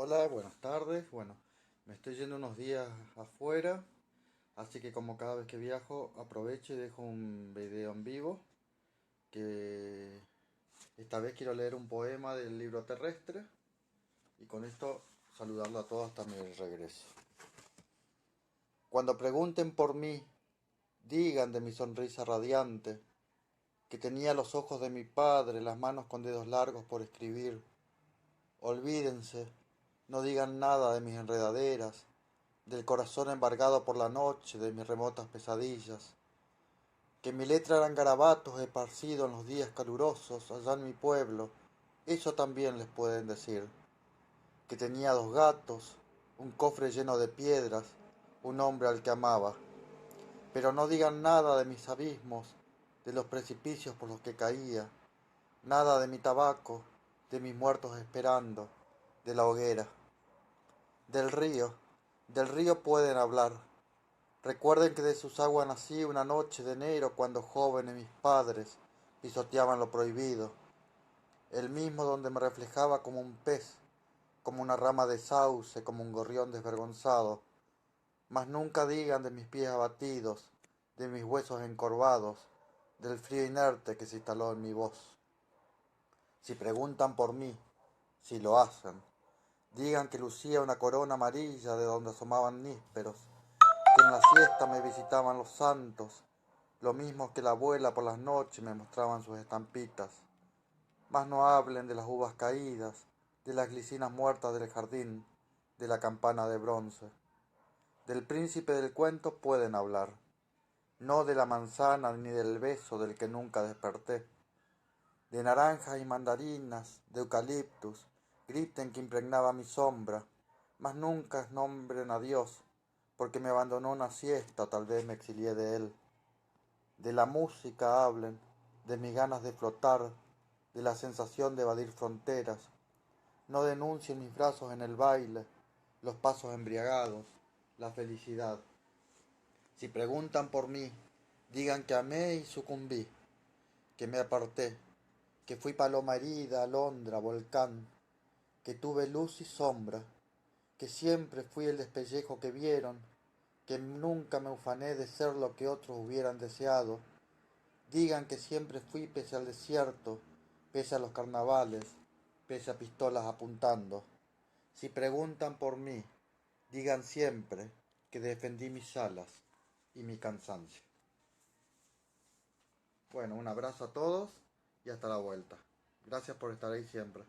Hola, buenas tardes. Bueno, me estoy yendo unos días afuera, así que como cada vez que viajo aprovecho y dejo un video en vivo, que esta vez quiero leer un poema del libro terrestre y con esto saludarlo a todos hasta mi regreso. Cuando pregunten por mí, digan de mi sonrisa radiante, que tenía los ojos de mi padre, las manos con dedos largos por escribir. Olvídense, no digan nada de mis enredaderas, del corazón embargado por la noche, de mis remotas pesadillas, que mi letra eran garabatos esparcidos en los días calurosos allá en mi pueblo, eso también les pueden decir, que tenía dos gatos, un cofre lleno de piedras, un hombre al que amaba, pero no digan nada de mis abismos, de los precipicios por los que caía, nada de mi tabaco, de mis muertos esperando, de la hoguera, del río, del río pueden hablar. Recuerden que de sus aguas nací una noche de enero cuando jóvenes mis padres pisoteaban lo prohibido, el mismo donde me reflejaba como un pez, como una rama de sauce, como un gorrión desvergonzado. Mas nunca digan de mis pies abatidos, de mis huesos encorvados, del frío inerte que se instaló en mi voz. Si preguntan por mí, si lo hacen, digan que lucía una corona amarilla de donde asomaban nísperos, que en la siesta me visitaban los santos, lo mismo que la abuela por las noches me mostraban sus estampitas. Mas no hablen de las uvas caídas, de las glicinas muertas del jardín, de la campana de bronce. Del príncipe del cuento pueden hablar, no de la manzana ni del beso del que nunca desperté. De naranjas y mandarinas, de eucaliptus, griten que impregnaba mi sombra, mas nunca nombren a Dios, porque me abandonó una siesta, tal vez me exilié de él. De la música hablen, de mis ganas de flotar, de la sensación de evadir fronteras. No denuncien mis brazos en el baile, los pasos embriagados, la felicidad. Si preguntan por mí, digan que amé y sucumbí, que me aparté, que fui paloma herida, alondra, volcán, que tuve luz y sombra, que siempre fui el despellejo que vieron, que nunca me ufané de ser lo que otros hubieran deseado. Digan que siempre fui pese al desierto, pese a los carnavales, pese a pistolas apuntando. Si preguntan por mí, digan siempre que defendí mis alas y mi cansancio. Bueno, un abrazo a todos y hasta la vuelta. Gracias por estar ahí siempre.